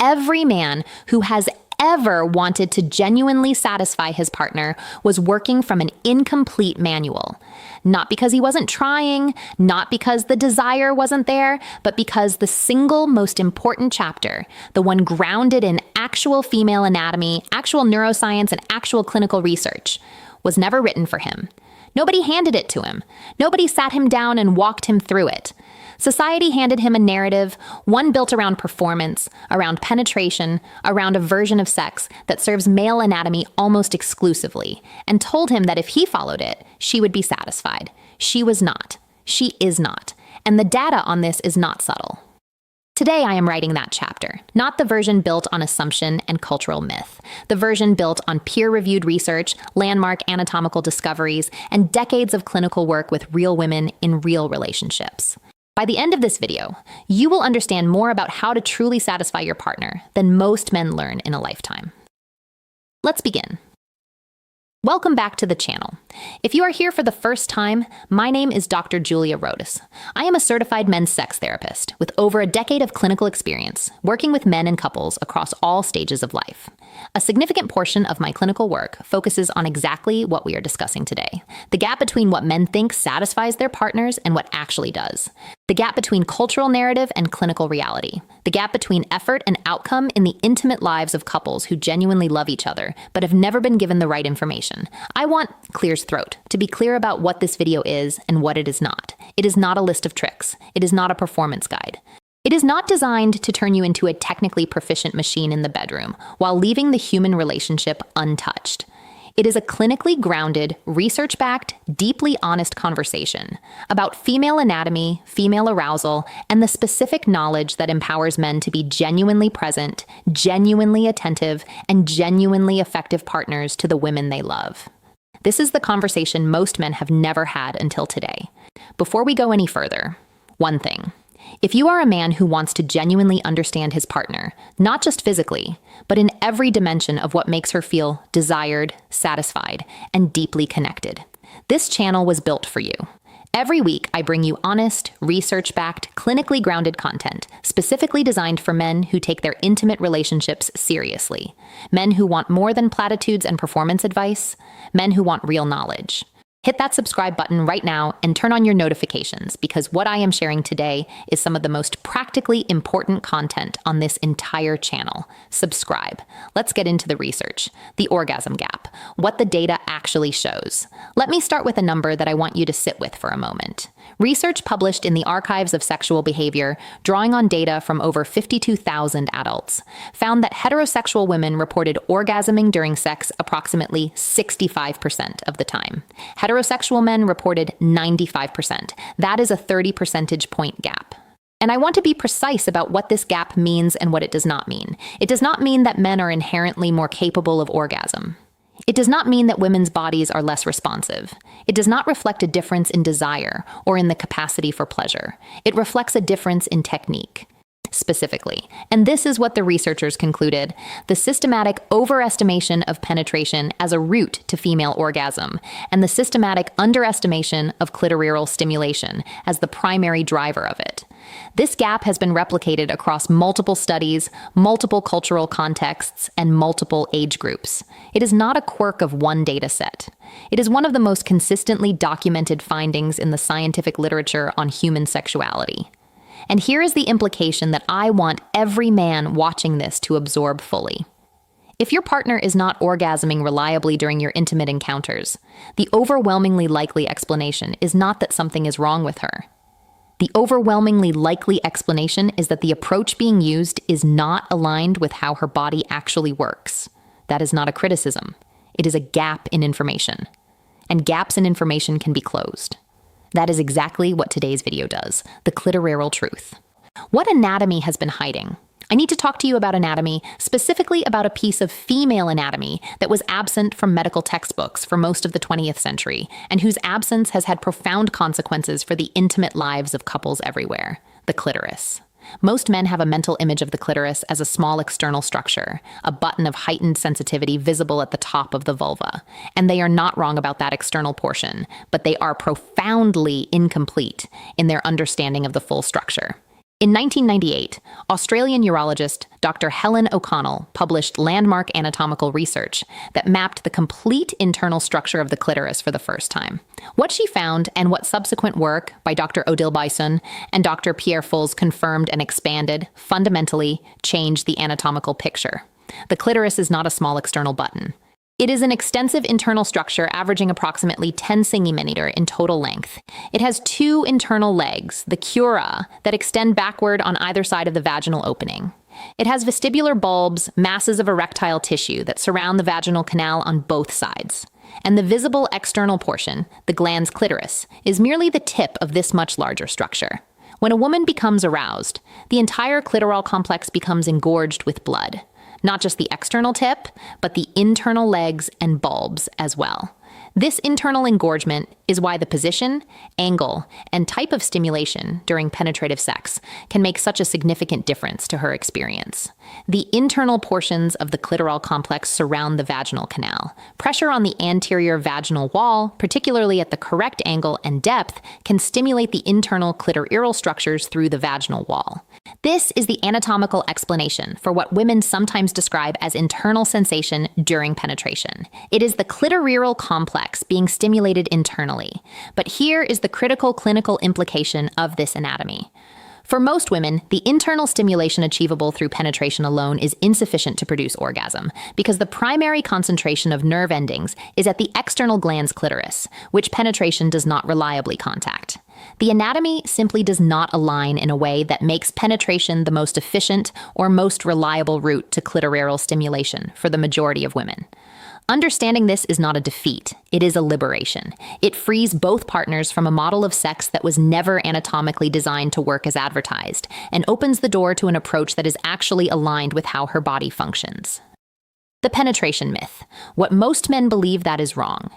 Every man who has ever wanted to genuinely satisfy his partner was working from an incomplete manual. Not because he wasn't trying, not because the desire wasn't there, but because the single most important chapter, the one grounded in actual female anatomy, actual neuroscience, and actual clinical research, was never written for him. Nobody handed it to him. Nobody sat him down and walked him through it. Society handed him a narrative, one built around performance, around penetration, around a version of sex that serves male anatomy almost exclusively, and told him that if he followed it, she would be satisfied. She was not. She is not. And the data on this is not subtle. Today, I am writing that chapter, not the version built on assumption and cultural myth, the version built on peer-reviewed research, landmark anatomical discoveries, and decades of clinical work with real women in real relationships. By the end of this video, you will understand more about how to truly satisfy your partner than most men learn in a lifetime. Let's begin. Welcome back to the channel. If you are here for the first time, my name is Dr. Julia Rodas. I am a certified men's sex therapist with over a decade of clinical experience working with men and couples across all stages of life. A significant portion of my clinical work focuses on exactly what we are discussing today: the gap between what men think satisfies their partners and what actually does. The gap between cultural narrative and clinical reality. The gap between effort and outcome in the intimate lives of couples who genuinely love each other, but have never been given the right information. I want Clear's throat to be clear about what this video is and what it is not. It is not a list of tricks. It is not a performance guide. It is not designed to turn you into a technically proficient machine in the bedroom while leaving the human relationship untouched. It is a clinically grounded, research-backed, deeply honest conversation about female anatomy, female arousal, and the specific knowledge that empowers men to be genuinely present, genuinely attentive, and genuinely effective partners to the women they love. This is the conversation most men have never had until today. Before we go any further, one thing. If you are a man who wants to genuinely understand his partner, not just physically, but in every dimension of what makes her feel desired, satisfied, and deeply connected, this channel was built for you. Every week, I bring you honest, research-backed, clinically grounded content, specifically designed for men who take their intimate relationships seriously. Men who want more than platitudes and performance advice. Men who want real knowledge. Hit that subscribe button right now and turn on your notifications, because what I am sharing today is some of the most practically important content on this entire channel. Subscribe. Let's get into the research. The orgasm gap. What the data actually shows. Let me start with a number that I want you to sit with for a moment. Research published in the Archives of Sexual Behavior, drawing on data from over 52,000 adults, found that heterosexual women reported orgasming during sex approximately 65% of the time. Heterosexual men reported 95%. That is a 30 percentage point gap. And I want to be precise about what this gap means and what it does not mean. It does not mean that men are inherently more capable of orgasm. It does not mean that women's bodies are less responsive. It does not reflect a difference in desire or in the capacity for pleasure. It reflects a difference in technique. Specifically, and this is what the researchers concluded, the systematic overestimation of penetration as a route to female orgasm, and the systematic underestimation of clitoral stimulation as the primary driver of it. This gap has been replicated across multiple studies, multiple cultural contexts, and multiple age groups. It is not a quirk of one data set. It is one of the most consistently documented findings in the scientific literature on human sexuality. And here is the implication that I want every man watching this to absorb fully. If your partner is not orgasming reliably during your intimate encounters, the overwhelmingly likely explanation is not that something is wrong with her. The overwhelmingly likely explanation is that the approach being used is not aligned with how her body actually works. That is not a criticism. It is a gap in information. And gaps in information can be closed. That is exactly what today's video does, the clitoral truth. What anatomy has been hiding? I need to talk to you about anatomy, specifically about a piece of female anatomy that was absent from medical textbooks for most of the 20th century, and whose absence has had profound consequences for the intimate lives of couples everywhere: the clitoris. Most men have a mental image of the clitoris as a small external structure, a button of heightened sensitivity visible at the top of the vulva. And they are not wrong about that external portion, but they are profoundly incomplete in their understanding of the full structure. In 1998, Australian urologist Dr. Helen O'Connell published landmark anatomical research that mapped the complete internal structure of the clitoris for the first time. What she found and what subsequent work by Dr. Odile Bison and Dr. Pierre Fols confirmed and expanded fundamentally changed the anatomical picture. The clitoris is not a small external button. It is an extensive internal structure averaging approximately 10 centimeter in total length. It has two internal legs, the cura, that extend backward on either side of the vaginal opening. It has vestibular bulbs, masses of erectile tissue that surround the vaginal canal on both sides. And the visible external portion, the glans clitoris, is merely the tip of this much larger structure. When a woman becomes aroused, the entire clitoral complex becomes engorged with blood. Not just the external tip, but the internal legs and bulbs as well. This internal engorgement is why the position, angle, and type of stimulation during penetrative sex can make such a significant difference to her experience. The internal portions of the clitoral complex surround the vaginal canal. Pressure on the anterior vaginal wall, particularly at the correct angle and depth, can stimulate the internal clitoral structures through the vaginal wall. This is the anatomical explanation for what women sometimes describe as internal sensation during penetration. It is the clitoral complex being stimulated internally. But here is the critical clinical implication of this anatomy. For most women, the internal stimulation achievable through penetration alone is insufficient to produce orgasm because the primary concentration of nerve endings is at the external glans clitoris, which penetration does not reliably contact. The anatomy simply does not align in a way that makes penetration the most efficient or most reliable route to clitoral stimulation for the majority of women. Understanding this is not a defeat, it is a liberation. It frees both partners from a model of sex that was never anatomically designed to work as advertised, and opens the door to an approach that is actually aligned with how her body functions. The penetration myth. What most men believe that is wrong.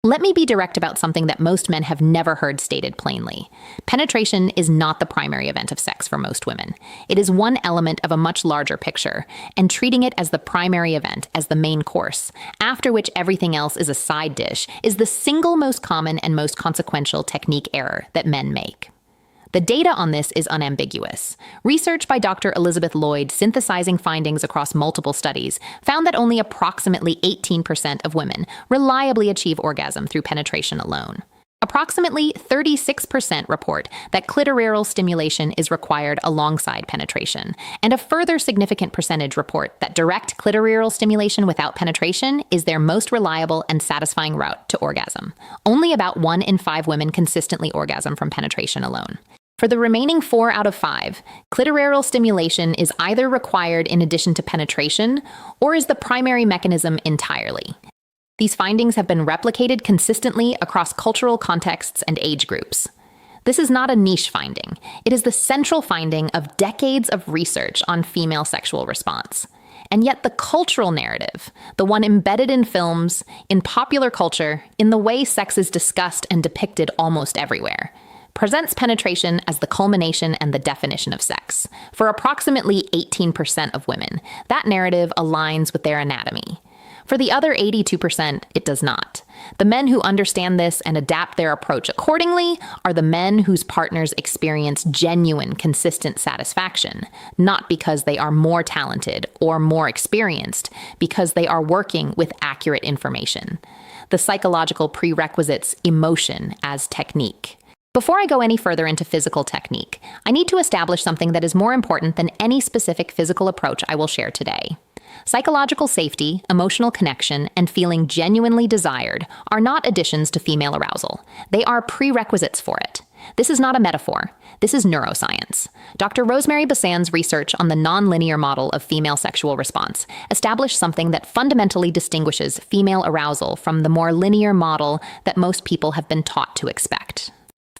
Let me be direct about something that most men have never heard stated plainly. Penetration is not the primary event of sex for most women. It is one element of a much larger picture, and treating it as the primary event, as the main course, after which everything else is a side dish, is the single most common and most consequential technique error that men make. The data on this is unambiguous. Research by Dr. Elizabeth Lloyd, synthesizing findings across multiple studies, found that only approximately 18% of women reliably achieve orgasm through penetration alone. Approximately 36% report that clitoral stimulation is required alongside penetration, and a further significant percentage report that direct clitoral stimulation without penetration is their most reliable and satisfying route to orgasm. Only about 1 in 5 women consistently orgasm from penetration alone. For the remaining 4 out of 5, clitoral stimulation is either required in addition to penetration or is the primary mechanism entirely. These findings have been replicated consistently across cultural contexts and age groups. This is not a niche finding. It is the central finding of decades of research on female sexual response. And yet the cultural narrative, the one embedded in films, in popular culture, in the way sex is discussed and depicted almost everywhere, presents penetration as the culmination and the definition of sex. For approximately 18% of women, that narrative aligns with their anatomy. For the other 82%, it does not. The men who understand this and adapt their approach accordingly are the men whose partners experience genuine, consistent satisfaction, not because they are more talented or more experienced, because they are working with accurate information. The psychological prerequisites emotion as technique. Before I go any further into physical technique, I need to establish something that is more important than any specific physical approach I will share today. Psychological safety, emotional connection, and feeling genuinely desired are not additions to female arousal. They are prerequisites for it. This is not a metaphor. This is neuroscience. Dr. Rosemary Bassan's research on the nonlinear model of female sexual response established something that fundamentally distinguishes female arousal from the more linear model that most people have been taught to expect.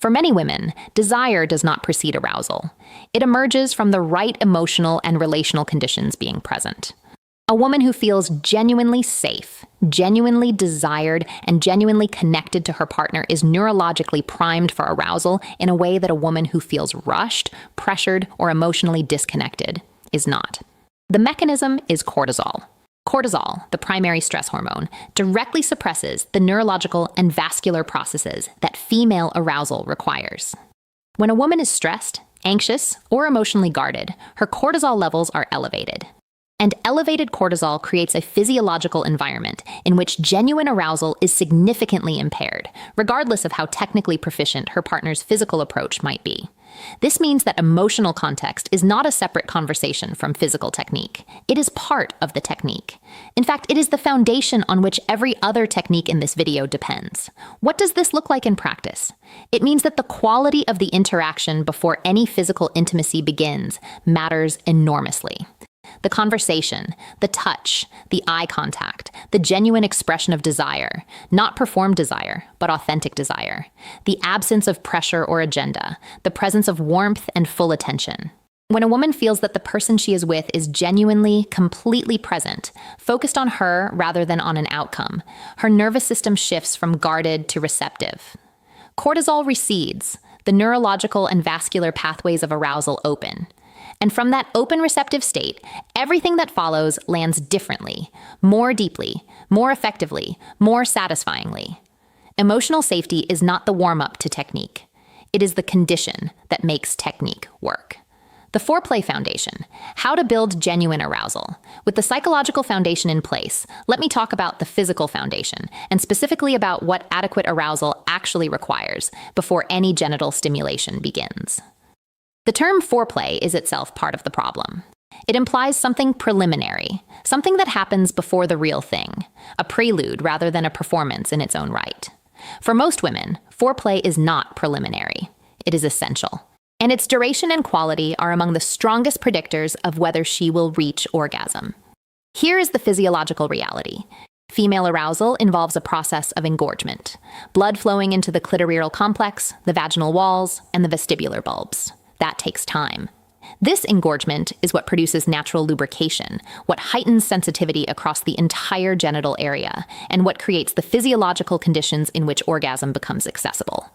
For many women, desire does not precede arousal. It emerges from the right emotional and relational conditions being present. A woman who feels genuinely safe, genuinely desired, and genuinely connected to her partner is neurologically primed for arousal in a way that a woman who feels rushed, pressured, or emotionally disconnected is not. The mechanism is cortisol. Cortisol, the primary stress hormone, directly suppresses the neurological and vascular processes that female arousal requires. When a woman is stressed, Anxious or emotionally guarded, her cortisol levels are elevated. And elevated cortisol creates a physiological environment in which genuine arousal is significantly impaired, regardless of how technically proficient her partner's physical approach might be. This means that emotional context is not a separate conversation from physical technique. It is part of the technique. In fact, it is the foundation on which every other technique in this video depends. What does this look like in practice? It means that the quality of the interaction before any physical intimacy begins matters enormously. The conversation, the touch, the eye contact, the genuine expression of desire, not performed desire, but authentic desire, the absence of pressure or agenda, the presence of warmth and full attention. When a woman feels that the person she is with is genuinely, completely present, focused on her rather than on an outcome, her nervous system shifts from guarded to receptive. Cortisol recedes, the neurological and vascular pathways of arousal open. And from that open receptive state, everything that follows lands differently, more deeply, more effectively, more satisfyingly. Emotional safety is not the warm-up to technique. It is the condition that makes technique work. The foreplay foundation, how to build genuine arousal. With the psychological foundation in place, let me talk about the physical foundation, and specifically about what adequate arousal actually requires before any genital stimulation begins. The term foreplay is itself part of the problem. It implies something preliminary, something that happens before the real thing, a prelude rather than a performance in its own right. For most women, foreplay is not preliminary. It is essential. And its duration and quality are among the strongest predictors of whether she will reach orgasm. Here is the physiological reality. Female arousal involves a process of engorgement, blood flowing into the clitoral complex, the vaginal walls, and the vestibular bulbs. That takes time. This engorgement is what produces natural lubrication, what heightens sensitivity across the entire genital area, and what creates the physiological conditions in which orgasm becomes accessible.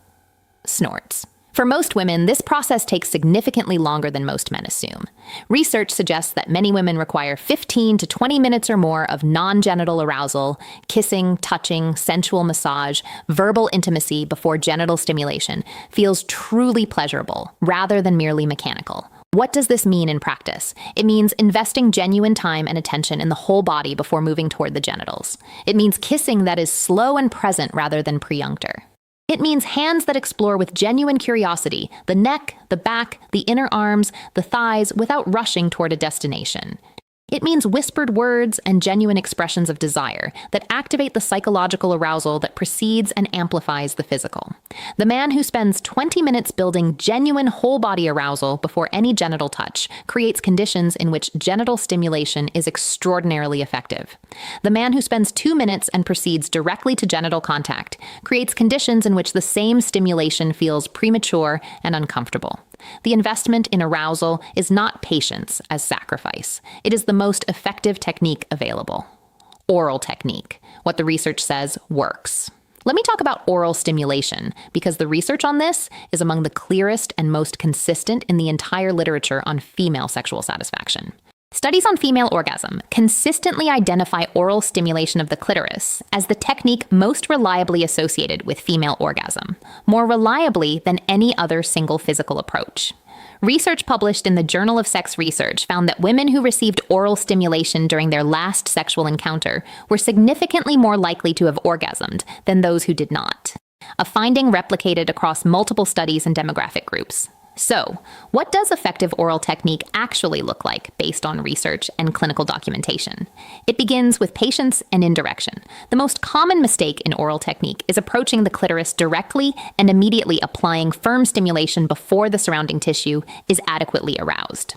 Snorts. For most women, this process takes significantly longer than most men assume. Research suggests that many women require 15 to 20 minutes or more of non-genital arousal, kissing, touching, sensual massage, verbal intimacy before genital stimulation feels truly pleasurable, rather than merely mechanical. What does this mean in practice? It means investing genuine time and attention in the whole body before moving toward the genitals. It means kissing that is slow and present rather than pre-unctor. It means hands that explore with genuine curiosity the neck, the back, the inner arms, the thighs without rushing toward a destination. It means whispered words and genuine expressions of desire that activate the psychological arousal that precedes and amplifies the physical. The man who spends 20 minutes building genuine whole-body arousal before any genital touch creates conditions in which genital stimulation is extraordinarily effective. The man who spends 2 minutes and proceeds directly to genital contact creates conditions in which the same stimulation feels premature and uncomfortable. The investment in arousal is not patience as sacrifice. It is the most effective technique available. Oral technique, what the research says works. Let me talk about oral stimulation, because the research on this is among the clearest and most consistent in the entire literature on female sexual satisfaction. Studies on female orgasm consistently identify oral stimulation of the clitoris as the technique most reliably associated with female orgasm, more reliably than any other single physical approach. Research published in the Journal of Sex Research found that women who received oral stimulation during their last sexual encounter were significantly more likely to have orgasmed than those who did not, a finding replicated across multiple studies and demographic groups. So, what does effective oral technique actually look like based on research and clinical documentation? It begins with patience and indirection. The most common mistake in oral technique is approaching the clitoris directly and immediately applying firm stimulation before the surrounding tissue is adequately aroused.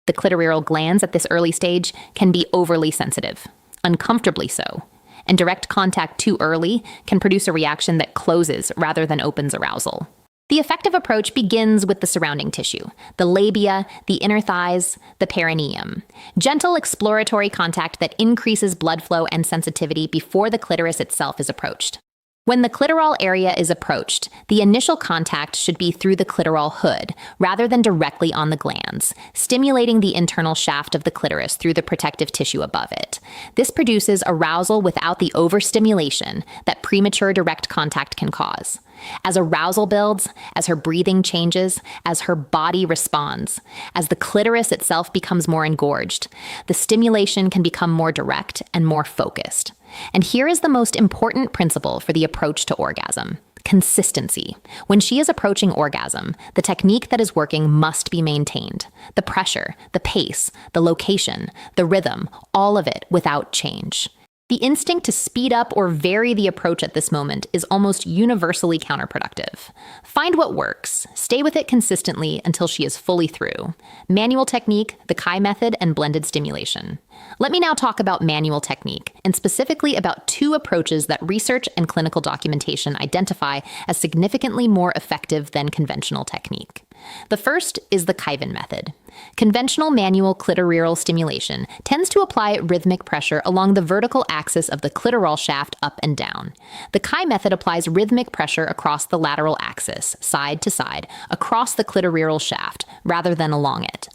The clitoral glands at this early stage can be overly sensitive, uncomfortably so, and direct contact too early can produce a reaction that closes rather than opens arousal. The effective approach begins with the surrounding tissue, the labia, the inner thighs, the perineum. Gentle exploratory contact that increases blood flow and sensitivity before the clitoris itself is approached. When the clitoral area is approached, the initial contact should be through the clitoral hood, rather than directly on the glands, stimulating the internal shaft of the clitoris through the protective tissue above it. This produces arousal without the overstimulation that premature direct contact can cause. As arousal builds, as her breathing changes, as her body responds, as the clitoris itself becomes more engorged, the stimulation can become more direct and more focused. And here is the most important principle for the approach to orgasm: consistency. When she is approaching orgasm, the technique that is working must be maintained. The pressure, the pace, the location, the rhythm, all of it without change. The instinct to speed up or vary the approach at this moment is almost universally counterproductive. Find what works. Stay with it consistently until she is fully through. Manual technique, the Kai method, and blended stimulation. Let me now talk about manual technique, and specifically about two approaches that research and clinical documentation identify as significantly more effective than conventional technique. The first is the Kaiven method. Conventional manual clitoral stimulation tends to apply rhythmic pressure along the vertical axis of the clitoral shaft up and down. The Kai method applies rhythmic pressure across the lateral axis, side to side, across the clitoral shaft, rather than along it.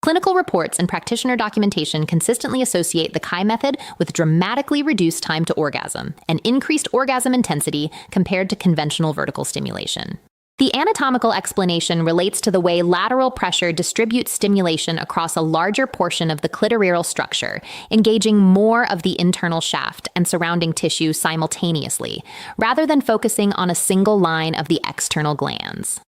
Clinical reports and practitioner documentation consistently associate the Kai method with dramatically reduced time to orgasm and increased orgasm intensity compared to conventional vertical stimulation. The anatomical explanation relates to the way lateral pressure distributes stimulation across a larger portion of the clitoral structure, engaging more of the internal shaft and surrounding tissue simultaneously, rather than focusing on a single line of the external glands.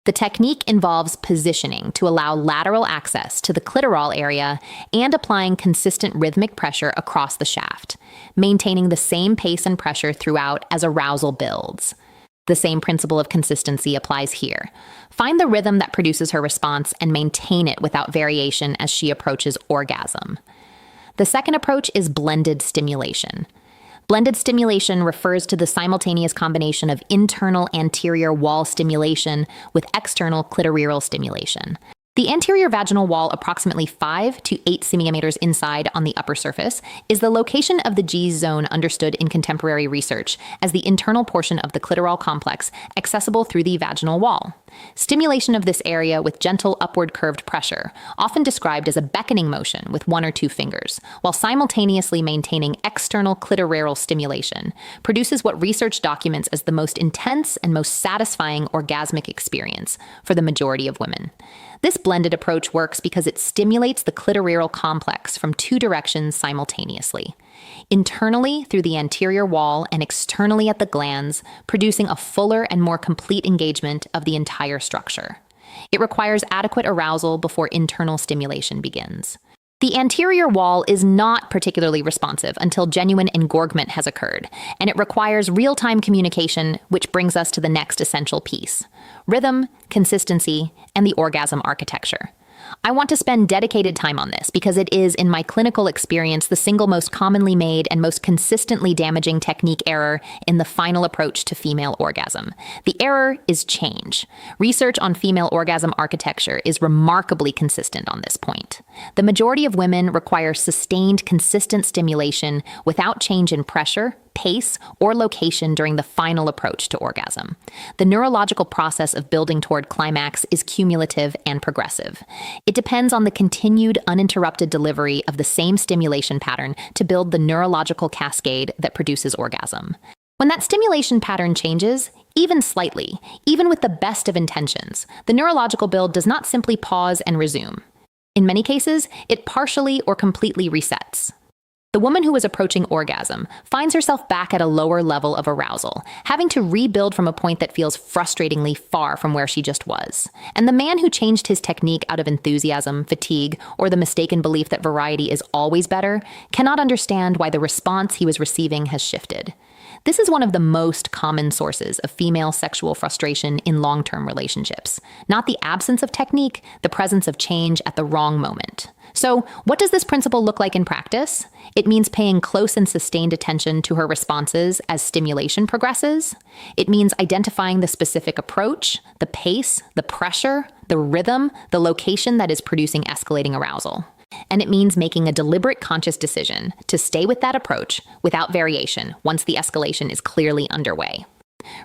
The technique involves positioning to allow lateral access to the clitoral area and applying consistent rhythmic pressure across the shaft, maintaining the same pace and pressure throughout as arousal builds. The same principle of consistency applies here. Find the rhythm that produces her response and maintain it without variation as she approaches orgasm. The second approach is blended stimulation. Blended stimulation refers to the simultaneous combination of internal anterior wall stimulation with external clitoral stimulation. The anterior vaginal wall, approximately 5 to 8 centimeters inside on the upper surface, is the location of the G zone understood in contemporary research as the internal portion of the clitoral complex accessible through the vaginal wall. Stimulation of this area with gentle upward curved pressure, often described as a beckoning motion with 1 or 2 fingers, while simultaneously maintaining external clitoral stimulation, produces what research documents as the most intense and most satisfying orgasmic experience for the majority of women. This blended approach works because it stimulates the clitoral complex from 2 directions simultaneously: internally through the anterior wall and externally at the glands, producing a fuller and more complete engagement of the entire structure. It requires adequate arousal before internal stimulation begins. The anterior wall is not particularly responsive until genuine engorgement has occurred, and it requires real-time communication, which brings us to the next essential piece: rhythm, consistency, and the orgasm architecture. I want to spend dedicated time on this because it is, in my clinical experience, the single most commonly made and most consistently damaging technique error in the final approach to female orgasm. The error is change. Research on female orgasm architecture is remarkably consistent on this point. The majority of women require sustained, consistent stimulation without change in pressure, pace, or location during the final approach to orgasm. The neurological process of building toward climax is cumulative and progressive. It depends on the continued, uninterrupted delivery of the same stimulation pattern to build the neurological cascade that produces orgasm. When that stimulation pattern changes, even slightly, even with the best of intentions, the neurological build does not simply pause and resume. In many cases, it partially or completely resets. The woman who is approaching orgasm finds herself back at a lower level of arousal, having to rebuild from a point that feels frustratingly far from where she just was. And the man who changed his technique out of enthusiasm, fatigue, or the mistaken belief that variety is always better cannot understand why the response he was receiving has shifted. This is one of the most common sources of female sexual frustration in long-term relationships. Not the absence of technique, the presence of change at the wrong moment. So, what does this principle look like in practice? It means paying close and sustained attention to her responses as stimulation progresses. It means identifying the specific approach, the pace, the pressure, the rhythm, the location that is producing escalating arousal. And it means making a deliberate, conscious decision to stay with that approach without variation once the escalation is clearly underway.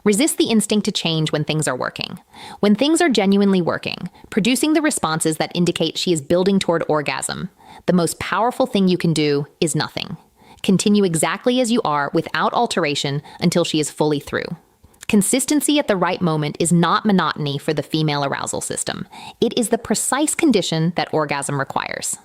Resist the instinct to change when things are working. When things are genuinely working, producing the responses that indicate she is building toward orgasm, the most powerful thing you can do is nothing. Continue exactly as you are without alteration until she is fully through. Consistency at the right moment is not monotony for the female arousal system. It is the precise condition that orgasm requires.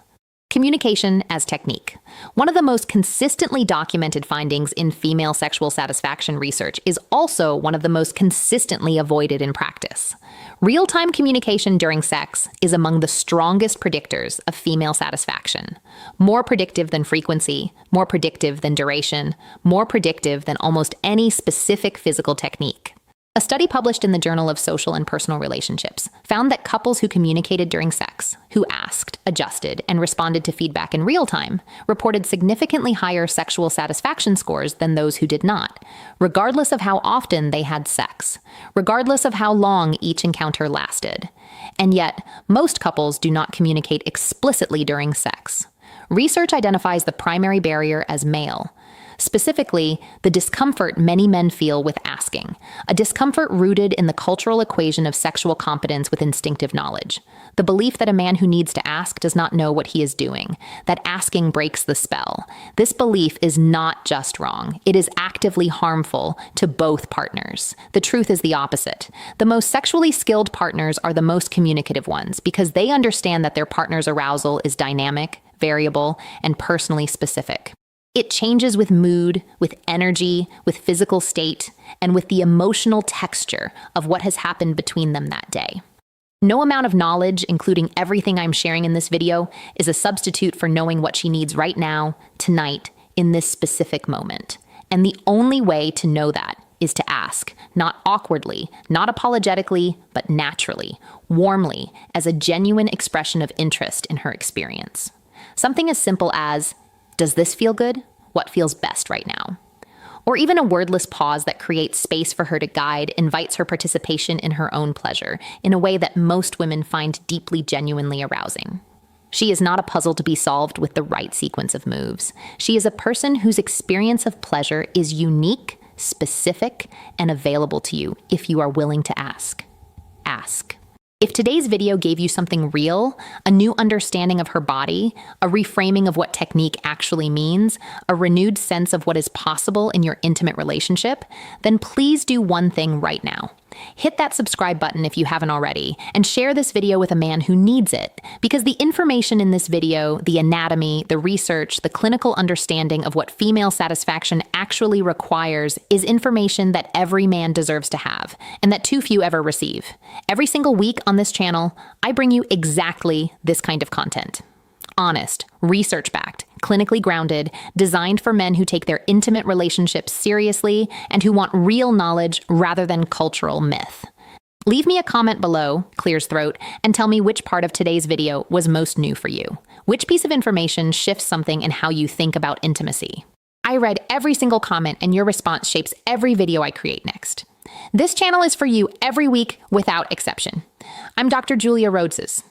Communication as technique. One of the most consistently documented findings in female sexual satisfaction research is also one of the most consistently avoided in practice. Real-time communication during sex is among the strongest predictors of female satisfaction. More predictive than frequency, more predictive than duration, more predictive than almost any specific physical technique. A study published in the Journal of Social and Personal Relationships found that couples who communicated during sex, who asked, adjusted, and responded to feedback in real time, reported significantly higher sexual satisfaction scores than those who did not, regardless of how often they had sex, regardless of how long each encounter lasted. And yet, most couples do not communicate explicitly during sex. Research identifies the primary barrier as male. Specifically, the discomfort many men feel with asking, a discomfort rooted in the cultural equation of sexual competence with instinctive knowledge. The belief that a man who needs to ask does not know what he is doing, that asking breaks the spell. This belief is not just wrong, it is actively harmful to both partners. The truth is the opposite. The most sexually skilled partners are the most communicative ones because they understand that their partner's arousal is dynamic, variable, and personally specific. It changes with mood, with energy, with physical state, and with the emotional texture of what has happened between them that day. No amount of knowledge, including everything I'm sharing in this video, is a substitute for knowing what she needs right now, tonight, in this specific moment. And the only way to know that is to ask, not awkwardly, not apologetically, but naturally, warmly, as a genuine expression of interest in her experience. Something as simple as, does this feel good? What feels best right now? Or even a wordless pause that creates space for her to guide, invites her participation in her own pleasure, in a way that most women find deeply, genuinely arousing. She is not a puzzle to be solved with the right sequence of moves. She is a person whose experience of pleasure is unique, specific, and available to you if you are willing to ask. Ask. If today's video gave you something real, a new understanding of her body, a reframing of what technique actually means, a renewed sense of what is possible in your intimate relationship, then please do one thing right now. Hit that subscribe button if you haven't already, and share this video with a man who needs it, because the information in this video, the anatomy, the research, the clinical understanding of what female satisfaction actually requires is information that every man deserves to have, and that too few ever receive. Every single week on this channel, I bring you exactly this kind of content. Honest, research-backed, clinically grounded, designed for men who take their intimate relationships seriously and who want real knowledge rather than cultural myth. Leave me a comment below, clears throat, and tell me which part of today's video was most new for you. Which piece of information shifts something in how you think about intimacy? I read every single comment, and your response shapes every video I create next. This channel is for you every week without exception. I'm Dr. Julia Rhodeses.